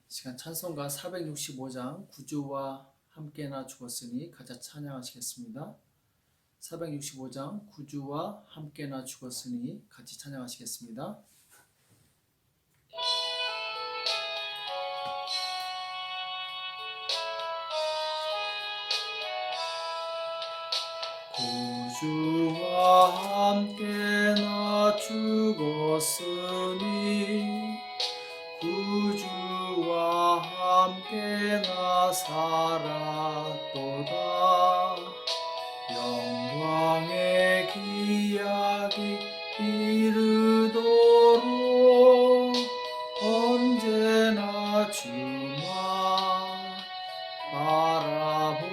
시간 찬송가 465장 구주와 함께나 죽었으니 같이 찬양하시겠습니다. 465장 구주와 함께나 죽었으니 같이 찬양하시겠습니다. 구주와 함께나 죽었으니 구주와 함께나 살았도다. 영광의 기약이 이르도록 언제나 주만 바라봅니다.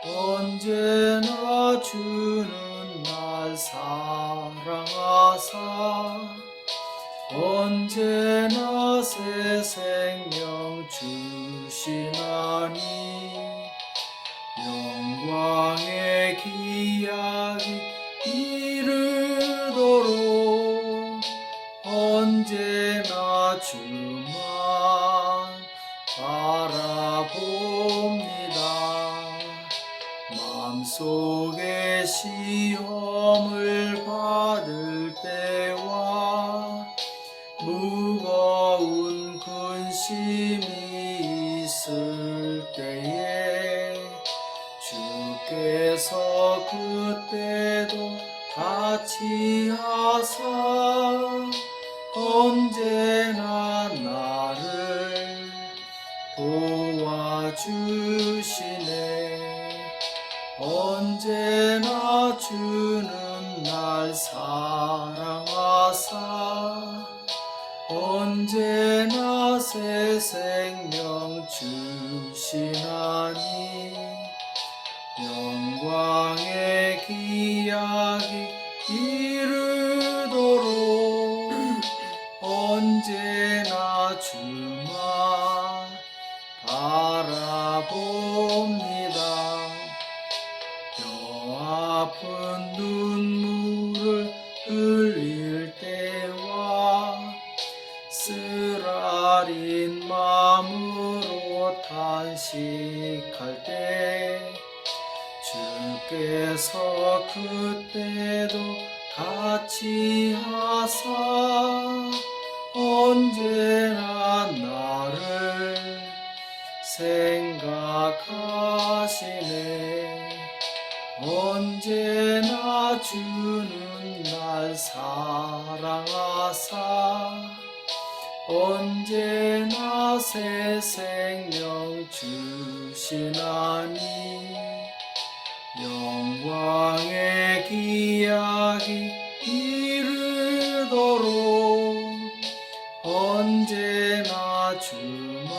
언제나 주는 날 사랑하사 언제나 새 생명 주시나니 영광의 기약이 이르도록 언제나 주만 바라봅니다. 마음속에 시험을 받을 때와 무거운 근심이 있을 때에 주께서 그때도 같이 하사 언제나 나를 도와주시네. 언제나 주는 날 사랑하사 언제나 새 생명 주시나니 영광의 기약이 이르도록 언제나 주만 바라봅니다. 뼈 아픈 눈물을 흘릴 때와 쓰라린 마음으로 탄식할 때 주께서 그때도 같이 하사 언제나 나를 생각하시네. 언제나 주는 날 사랑하사 언제나 새 생명 주시나니 영광의 기약이 이르도록 언제나 주만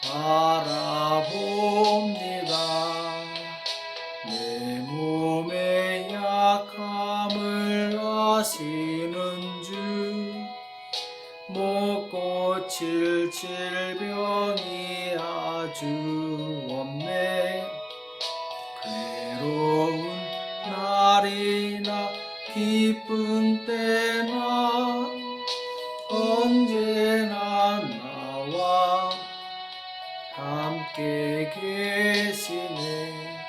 바라봅니다. 내 몸의 약함을 아시는 주 못 고칠 질병이 아주 없네. 괴로운 날이나 기쁜 때나 언제나 나와 함께 계시네.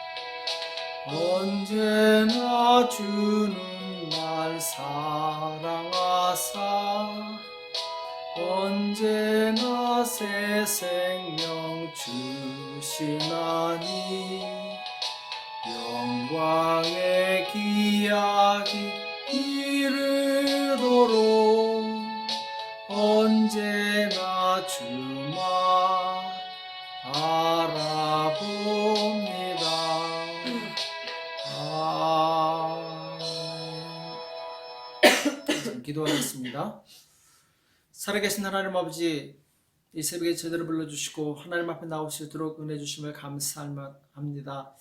언제나 주는 날 사랑하사 언제나 새 생명 주시나니 영광의 기약이 이르도록 언제나 주만 바라봅니다. 아멘. 기도하겠습니다. 살아계신 하나님 아버지, 이 새벽에 저희들을 불러주시고 하나님 앞에 나올 수 있도록 은혜 주심을 감사합니다.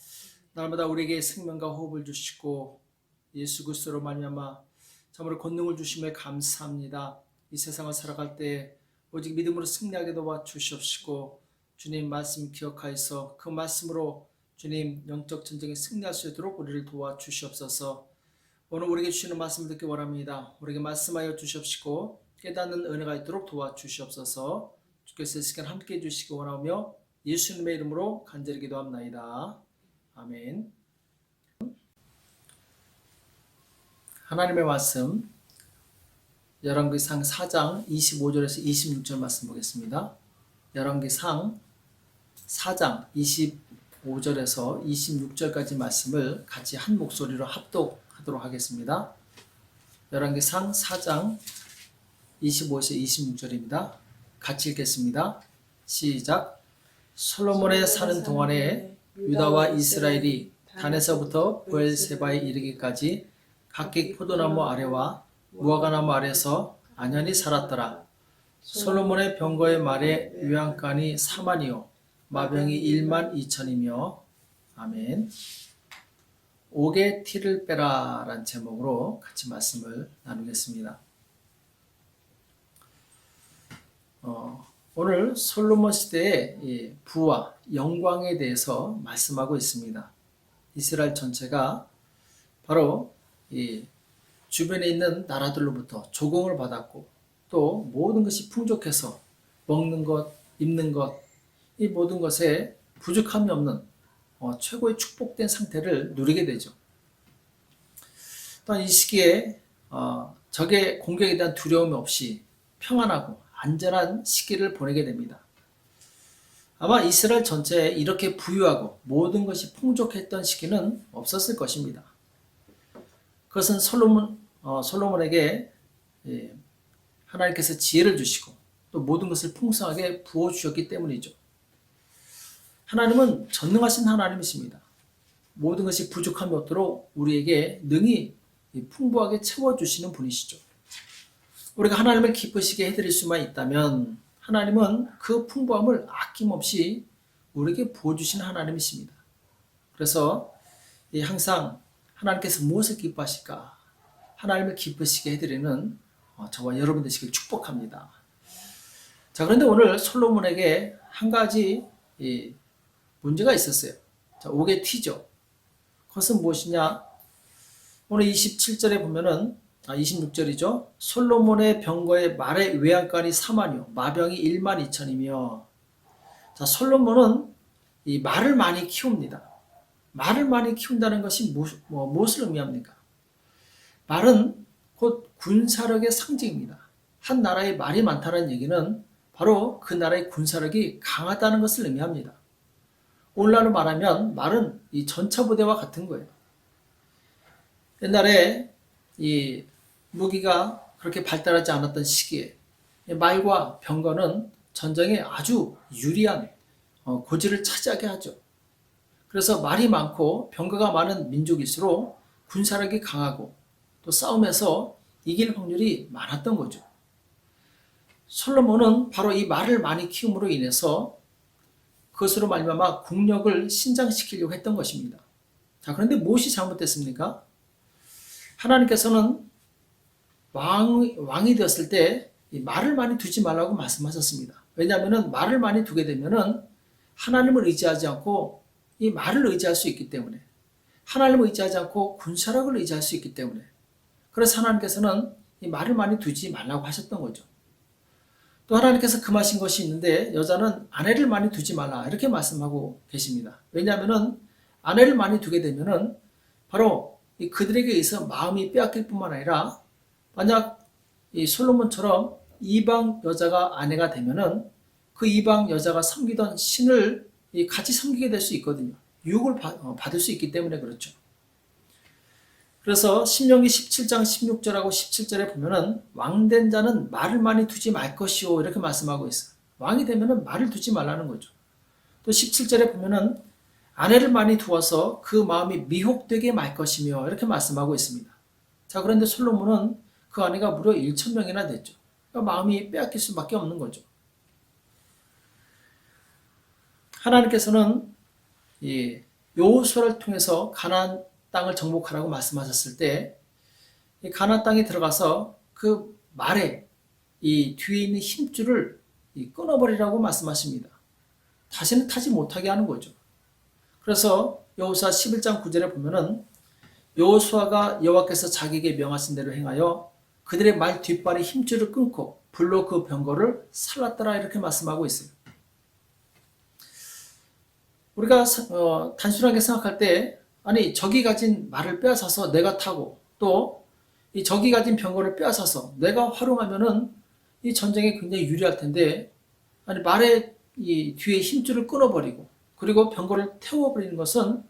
날마다 우리에게 생명과 호흡을 주시고 예수 그리스도로 말미암아 참으로 권능을 주심에 감사합니다. 이 세상을 살아갈 때 오직 믿음으로 승리하게 도와 주시옵시고 주님 말씀 기억하여서 그 말씀으로 주님 영적 전쟁에 승리할 수 있도록 우리를 도와주시옵소서. 오늘 우리에게 주시는 말씀을 듣기 원합니다. 우리에게 말씀하여 주시옵시고 깨닫는 은혜가 있도록 도와주시옵소서. 주께서 이 시간 함께 해주시기 원하며 예수님의 이름으로 간절히 기도합나이다. 아멘. 하나님의 말씀 열왕기상 4장 25절에서 26절 말씀 보겠습니다. 열왕기상 4장 25절에서 26절까지 말씀을 같이 한 목소리로 합독하도록 하겠습니다. 열왕기상 4장 25에서 26절입니다. 같이 읽겠습니다. 시작. 솔로몬의 사는 동안에 유다와 이스라엘이 단에서부터 브엘세바에 이르기까지 각기 포도나무 아래와 무화과나무 아래서 안연히 살았더라. 솔로몬의 병거의 말에 요양간이 4만이요 마병이 1만 2천이며 아멘. 옥의 티를 빼라 라는 제목으로 같이 말씀을 나누겠습니다. 오늘 솔로몬 시대의 부와 영광에 대해서 말씀하고 있습니다. 이스라엘 전체가 바로 이 주변에 있는 나라들로부터 조공을 받았고 또 모든 것이 풍족해서 먹는 것, 입는 것, 이 모든 것에 부족함이 없는 최고의 축복된 상태를 누리게 되죠. 또한 이 시기에 적의 공격에 대한 두려움이 없이 평안하고 안전한 시기를 보내게 됩니다. 아마 이스라엘 전체에 이렇게 부유하고 모든 것이 풍족했던 시기는 없었을 것입니다. 그것은 솔로몬에게 하나님께서 지혜를 주시고 또 모든 것을 풍성하게 부어주셨기 때문이죠. 하나님은 전능하신 하나님이십니다. 모든 것이 부족함이 없도록 우리에게 능히 풍부하게 채워주시는 분이시죠. 우리가 하나님을 기쁘시게 해드릴 수만 있다면 하나님은 그 풍부함을 아낌없이 우리에게 부어주시는 하나님이십니다. 그래서 항상 하나님께서 무엇을 기뻐하실까? 하나님을 기쁘시게 해드리는 저와 여러분 되시길 축복합니다. 자, 그런데 오늘 솔로몬에게 한 가지 문제가 있었어요. 자, 옥의 티죠. 그것은 무엇이냐? 오늘 27절에 보면은 26절이죠. 솔로몬의 병거의 말의 외양간이 4만이요 마병이 1만 2천이며 자, 솔로몬은 이 말을 많이 키웁니다. 말을 많이 키운다는 것이 무엇을 의미합니까? 말은 곧 군사력의 상징입니다. 한 나라의 말이 많다는 얘기는 바로 그 나라의 군사력이 강하다는 것을 의미합니다. 오늘날로 말하면 말은 이 전차부대와 같은 거예요. 옛날에 이 무기가 그렇게 발달하지 않았던 시기에 말과 병거는 전쟁에 아주 유리한 고지를 차지하게 하죠. 그래서 말이 많고 병거가 많은 민족일수록 군사력이 강하고 또 싸움에서 이길 확률이 많았던 거죠. 솔로몬은 바로 이 말을 많이 키움으로 인해서 그것으로 말미암아 국력을 신장시키려고 했던 것입니다. 자, 그런데 무엇이 잘못됐습니까? 하나님께서는 왕이 되었을 때 이 말을 많이 두지 말라고 말씀하셨습니다. 왜냐하면 말을 많이 두게 되면 하나님을 의지하지 않고 이 말을 의지할 수 있기 때문에 하나님을 의지하지 않고 군사력을 의지할 수 있기 때문에 그래서 하나님께서는 이 말을 많이 두지 말라고 하셨던 거죠. 또 하나님께서 금하신 것이 있는데 여자는 아내를 많이 두지 말라 이렇게 말씀하고 계십니다. 왜냐하면 아내를 많이 두게 되면 바로 그들에게 의해서 마음이 빼앗길 뿐만 아니라 만약 이 솔로몬처럼 이방 여자가 아내가 되면은 그 이방 여자가 섬기던 신을 같이 섬기게 될 수 있거든요. 유혹을 받을 수 있기 때문에 그렇죠. 그래서 신명기 17장 16절하고 17절에 보면은 왕된 자는 말을 많이 두지 말 것이요 이렇게 말씀하고 있어요. 왕이 되면은 말을 두지 말라는 거죠. 또 17절에 보면은 아내를 많이 두어서 그 마음이 미혹되게 말 것이며 이렇게 말씀하고 있습니다. 자, 그런데 솔로몬은 그 아내가 무려 1,000명이나 됐죠. 그러니까 마음이 빼앗길 수밖에 없는 거죠. 하나님께서는 이 여호수아를 통해서 가나안 땅을 정복하라고 말씀하셨을 때 이 가나안 땅에 들어가서 그 말에 이 뒤에 있는 힘줄을 끊어버리라고 말씀하십니다. 다시는 타지 못하게 하는 거죠. 그래서 여호수아 11장 9절에 보면은 여호수아가 여호와께서 자기에게 명하신 대로 행하여 그들의 말 뒷발의 힘줄을 끊고 불로 그 병거를 살랐더라 이렇게 말씀하고 있어요. 우리가 단순하게 생각할 때 아니 적이 가진 말을 빼앗아서 내가 타고 또 이 적이 가진 병거를 빼앗아서 내가 활용하면은 이 전쟁에 굉장히 유리할 텐데 아니 말의 이 뒤에 힘줄을 끊어버리고 그리고 병거를 태워버리는 것은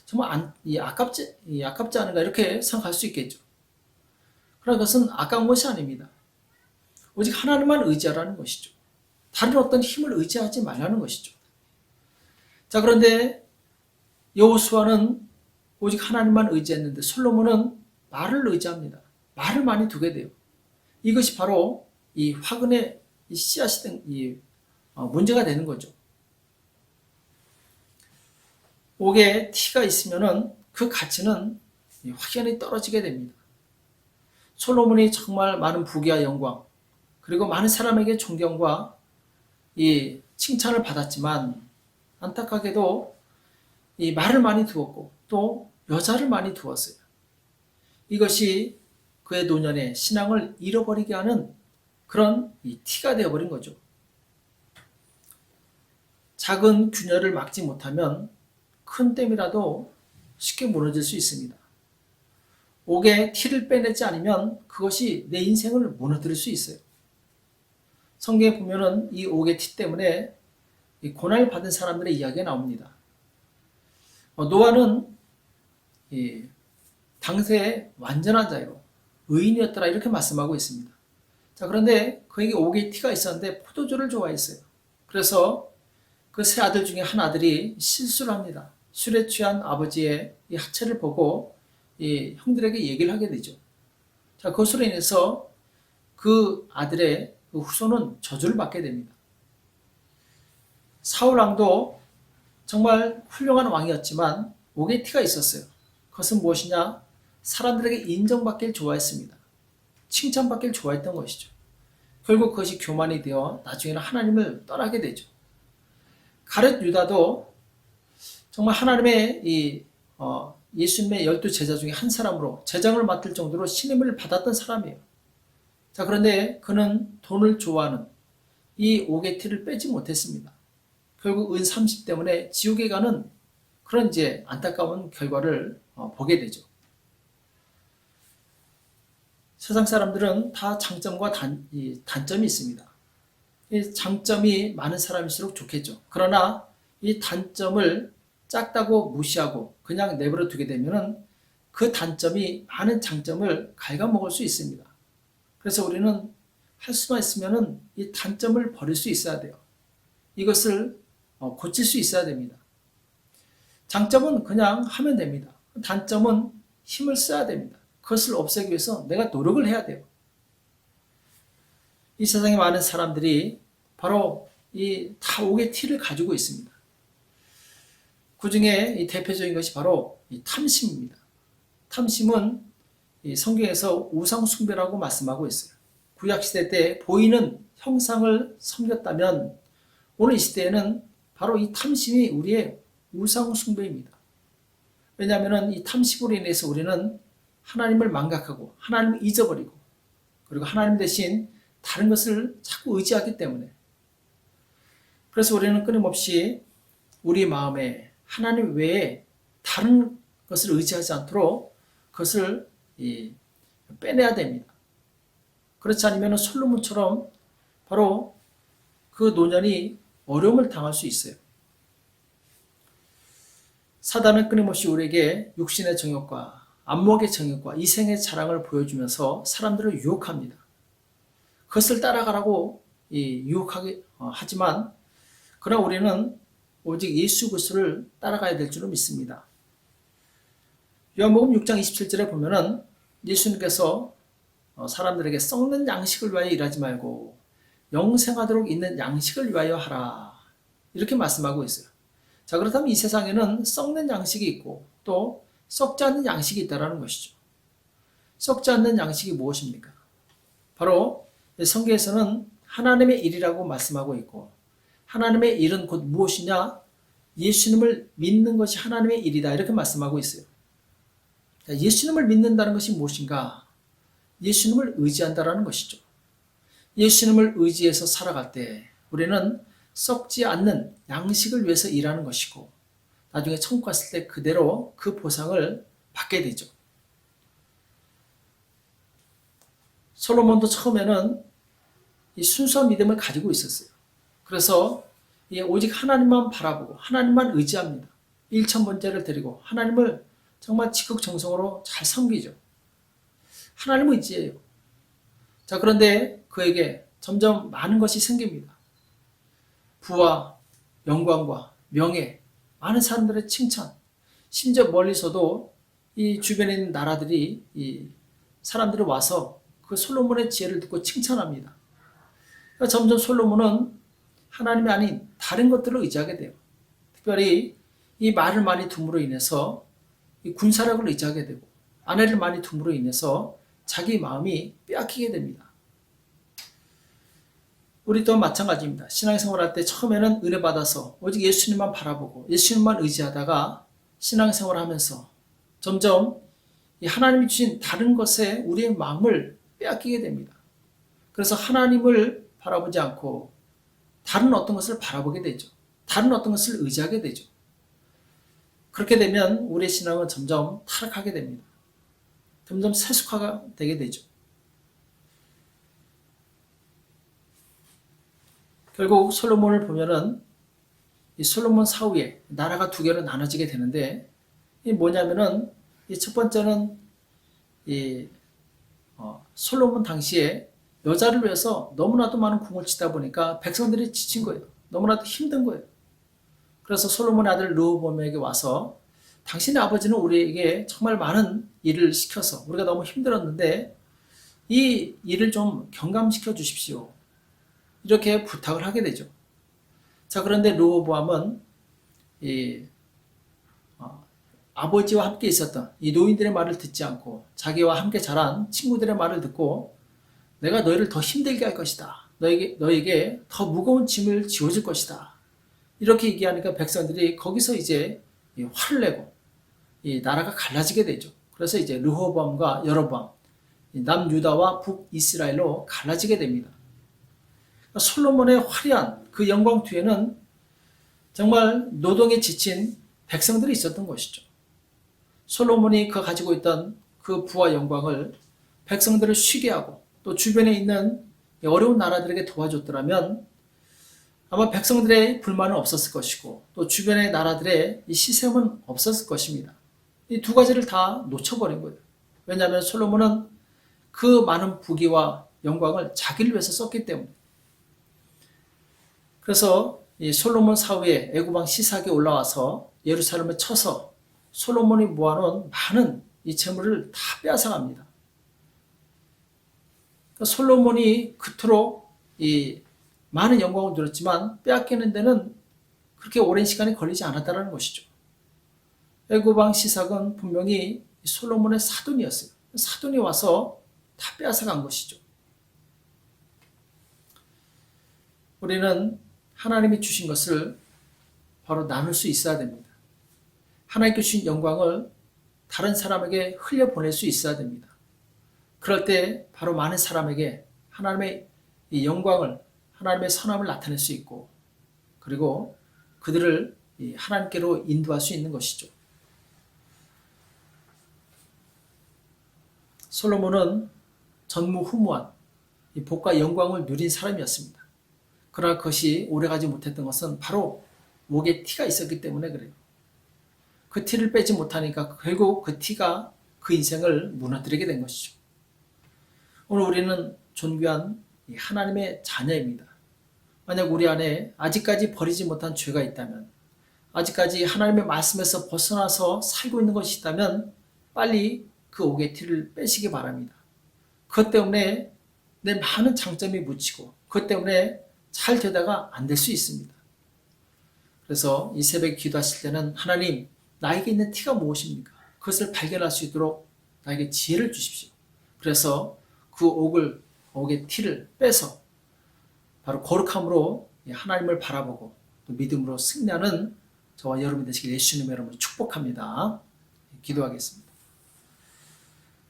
정말 아깝지 않은가 이렇게 생각할 수 있겠죠. 그러나 그것은 아까운 것이 아닙니다. 오직 하나님만 의지하라는 것이죠. 다른 어떤 힘을 의지하지 말라는 것이죠. 자, 그런데 여호수아는 오직 하나님만 의지했는데 솔로몬은 말을 의지합니다. 말을 많이 두게 돼요. 이것이 바로 이 화근의 씨앗이 된 문제가 되는 거죠. 옥에 티가 있으면은 그 가치는 확연히 떨어지게 됩니다. 솔로몬이 정말 많은 부귀와 영광 그리고 많은 사람에게 존경과 이 칭찬을 받았지만 안타깝게도 이 말을 많이 두었고 또 여자를 많이 두었어요. 이것이 그의 노년에 신앙을 잃어버리게 하는 그런 티가 되어버린 거죠. 작은 균열을 막지 못하면 큰 댐이라도 쉽게 무너질 수 있습니다. 옥에 티를 빼내지 않으면 그것이 내 인생을 무너뜨릴 수 있어요. 성경에 보면은 이 옥의 티 때문에 고난을 받은 사람들의 이야기가 나옵니다. 노아는 당시에 완전한 자유로 의인이었더라 이렇게 말씀하고 있습니다. 자, 그런데 그에게 옥의 티가 있었는데 포도주를 좋아했어요. 그래서 그 세 아들 중에 한 아들이 실수를 합니다. 술에 취한 아버지의 이 하체를 보고 이 형들에게 얘기를 하게 되죠. 자, 그것으로 인해서 그 아들의 그 후손은 저주를 받게 됩니다. 사울 왕도 정말 훌륭한 왕이었지만 옥의 티가 있었어요. 그것은 무엇이냐? 사람들에게 인정받기를 좋아했습니다. 칭찬받기를 좋아했던 것이죠. 결국 그것이 교만이 되어 나중에는 하나님을 떠나게 되죠. 가룟 유다도 정말 하나님의 예수님의 12제자 중에 한 사람으로 제장을 맡을 정도로 신임을 받았던 사람이에요. 자, 그런데 그는 돈을 좋아하는 이 옥의 티를 빼지 못했습니다. 결국 은 30 때문에 지옥에 가는 그런 이제 안타까운 결과를 보게 되죠. 세상 사람들은 다 장점과 단점이 있습니다. 이 장점이 많은 사람일수록 좋겠죠. 그러나 이 단점을 작다고 무시하고 그냥 내버려 두게 되면은 그 단점이 많은 장점을 갉아먹을 수 있습니다. 그래서 우리는 할 수만 있으면은 이 단점을 버릴 수 있어야 돼요. 이것을 고칠 수 있어야 됩니다. 장점은 그냥 하면 됩니다. 단점은 힘을 써야 됩니다. 그것을 없애기 위해서 내가 노력을 해야 돼요. 이 세상에 많은 사람들이 바로 이 다 옥의 티를 가지고 있습니다. 그 중에 이 대표적인 것이 바로 이 탐심입니다. 탐심은 이 성경에서 우상숭배라고 말씀하고 있어요. 구약시대 때 보이는 형상을 섬겼다면 오늘 이 시대에는 바로 이 탐심이 우리의 우상숭배입니다. 왜냐하면 이 탐심으로 인해서 우리는 하나님을 망각하고 하나님을 잊어버리고 그리고 하나님 대신 다른 것을 자꾸 의지하기 때문에 그래서 우리는 끊임없이 우리 마음에 하나님 외에 다른 것을 의지하지 않도록 그것을 빼내야 됩니다. 그렇지 않으면 솔로몬처럼 바로 그 노년이 어려움을 당할 수 있어요. 사단은 끊임없이 우리에게 육신의 정욕과 안목의 정욕과 이생의 자랑을 보여주면서 사람들을 유혹합니다. 그것을 따라가라고 유혹하게 하지만 그러나 우리는 오직 예수 그리스도를 따라가야 될 줄을 믿습니다. 요한복음 6장 27절에 보면은 예수님께서 사람들에게 썩는 양식을 위하여 일하지 말고 영생하도록 있는 양식을 위하여 하라 이렇게 말씀하고 있어요. 자, 그렇다면 이 세상에는 썩는 양식이 있고 또 썩지 않는 양식이 있다는 것이죠. 썩지 않는 양식이 무엇입니까? 바로 성경에서는 하나님의 일이라고 말씀하고 있고 하나님의 일은 곧 무엇이냐? 예수님을 믿는 것이 하나님의 일이다 이렇게 말씀하고 있어요. 자, 예수님을 믿는다는 것이 무엇인가? 예수님을 의지한다라는 것이죠. 예수님을 의지해서 살아갈 때 우리는 썩지 않는 양식을 위해서 일하는 것이고 나중에 천국 갔을 때 그대로 그 보상을 받게 되죠. 솔로몬도 처음에는 이 순수한 믿음을 가지고 있었어요. 그래서 오직 하나님만 바라보고 하나님만 의지합니다. 일천번제를 드리고 하나님을 정말 지극정성으로 잘 섬기죠. 하나님을 의지해요. 자, 그런데 그에게 점점 많은 것이 생깁니다. 부와 영광과 명예, 많은 사람들의 칭찬, 심지어 멀리서도 이 주변에 있는 나라들이 이 사람들이 와서 그 솔로몬의 지혜를 듣고 칭찬합니다. 그러니까 점점 솔로몬은 하나님이 아닌 다른 것들을 의지하게 돼요. 특별히 이 말을 많이 둠으로 인해서 이 군사력을 의지하게 되고 아내를 많이 둠으로 인해서 자기 마음이 빼앗기게 됩니다. 우리 또한 마찬가지입니다. 신앙생활할 때 처음에는 은혜 받아서 오직 예수님만 바라보고 예수님만 의지하다가 신앙생활을 하면서 점점 이 하나님이 주신 다른 것에 우리의 마음을 빼앗기게 됩니다. 그래서 하나님을 바라보지 않고 다른 어떤 것을 바라보게 되죠. 다른 어떤 것을 의지하게 되죠. 그렇게 되면 우리의 신앙은 점점 타락하게 됩니다. 점점 세속화가 되게 되죠. 결국 솔로몬을 보면은 이 솔로몬 사후에 나라가 두 개로 나눠지게 되는데 이 뭐냐면은 이 첫 번째는 이 솔로몬 당시에 여자를 위해서 너무나도 많은 궁을 치다 보니까 백성들이 지친 거예요. 너무나도 힘든 거예요. 그래서 솔로몬의 아들 르호보암에게 와서 당신의 아버지는 우리에게 정말 많은 일을 시켜서 우리가 너무 힘들었는데 이 일을 좀 경감시켜 주십시오. 이렇게 부탁을 하게 되죠. 자, 그런데 르호보암은 아버지와 함께 있었던 이 노인들의 말을 듣지 않고 자기와 함께 자란 친구들의 말을 듣고 내가 너희를 더 힘들게 할 것이다. 너에게 더 무거운 짐을 지워줄 것이다. 이렇게 얘기하니까 백성들이 거기서 이제 화를 내고 이 나라가 갈라지게 되죠. 그래서 이제 르호보암과 여로보암, 남유다와 북이스라엘로 갈라지게 됩니다. 솔로몬의 화려한 그 영광 뒤에는 정말 노동에 지친 백성들이 있었던 것이죠. 솔로몬이 가지고 있던 그 부와 영광을 백성들을 쉬게 하고 또 주변에 있는 어려운 나라들에게 도와줬더라면 아마 백성들의 불만은 없었을 것이고 또 주변의 나라들의 이 시샘은 없었을 것입니다. 이 두 가지를 다 놓쳐버린 거예요. 왜냐하면 솔로몬은 그 많은 부귀와 영광을 자기를 위해서 썼기 때문에. 그래서 이 솔로몬 사후에 애굽왕 시삭이 올라와서 예루살렘을 쳐서 솔로몬이 모아놓은 많은 이 재물을 다 빼앗아갑니다. 그러니까 솔로몬이 그토록 이 많은 영광을 누렸지만 빼앗기는 데는 그렇게 오랜 시간이 걸리지 않았다는 것이죠. 애굽왕 시삭은 분명히 솔로몬의 사돈이었어요. 사돈이 와서 다 빼앗아간 것이죠. 우리는 하나님이 주신 것을 바로 나눌 수 있어야 됩니다. 하나님께 주신 영광을 다른 사람에게 흘려보낼 수 있어야 됩니다. 그럴 때 바로 많은 사람에게 하나님의 이 영광을, 하나님의 선함을 나타낼 수 있고 그리고 그들을 하나님께로 인도할 수 있는 것이죠. 솔로몬은 전무후무한 이 복과 영광을 누린 사람이었습니다. 그러나 그것이 오래가지 못했던 것은 바로 목에 티가 있었기 때문에 그래요. 그 티를 빼지 못하니까 결국 그 티가 그 인생을 무너뜨리게 된 것이죠. 오늘 우리는 존귀한 하나님의 자녀입니다. 만약 우리 안에 아직까지 버리지 못한 죄가 있다면, 아직까지 하나님의 말씀에서 벗어나서 살고 있는 것이 있다면 빨리 그 옥의 티를 빼시기 바랍니다. 그것 때문에 내 많은 장점이 묻히고 그것 때문에 잘 되다가 안 될 수 있습니다. 그래서 이 새벽에 기도하실 때는 하나님, 나에게 있는 티가 무엇입니까? 그것을 발견할 수 있도록 나에게 지혜를 주십시오. 그래서 그 옥의 티를 빼서 바로 거룩함으로 하나님을 바라보고 또 믿음으로 승리하는 저와 여러분 되시길 예수님의 이름으로 축복합니다. 기도하겠습니다.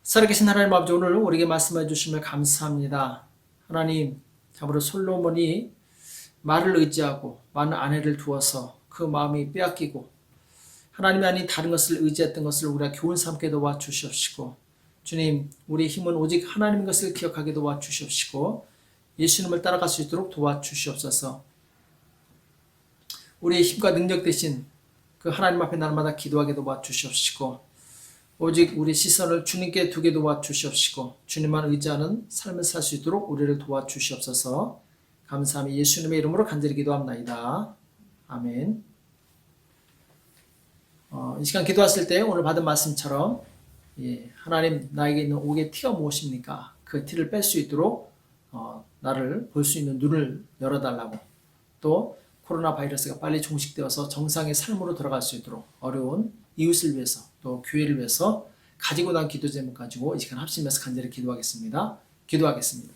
살아계신 하나님 아버지, 오늘 우리에게 말씀해 주심을 감사합니다. 하나님, 참으로 솔로몬이 말을 의지하고 많은 아내를 두어서 그 마음이 빼앗기고 하나님이 아닌 다른 것을 의지했던 것을 우리가 교훈 삼게 도와주시옵시고, 주님, 우리의 힘은 오직 하나님인 것을 기억하게 도와주시옵시고, 예수님을 따라갈 수 있도록 도와주시옵소서. 우리의 힘과 능력 대신 그 하나님 앞에 날마다 기도하게 도와주시옵시고, 오직 우리 시선을 주님께 두게 도와주시옵시고, 주님만 의지하는 삶을 살 수 있도록 우리를 도와주시옵소서. 감사하며 예수님의 이름으로 간절히 기도합나이다. 아멘. 이 시간 기도하실 때 오늘 받은 말씀처럼, 하나님, 나에게 있는 옥의 티가 무엇입니까? 그 티를 뺄 수 있도록 나를 볼 수 있는 눈을 열어달라고, 또 코로나 바이러스가 빨리 종식되어서 정상의 삶으로 들어갈 수 있도록 어려운 이웃을 위해서 또 교회를 위해서 가지고 난 기도 제목 가지고 이 시간 합심해서 간절히 기도하겠습니다. 기도하겠습니다.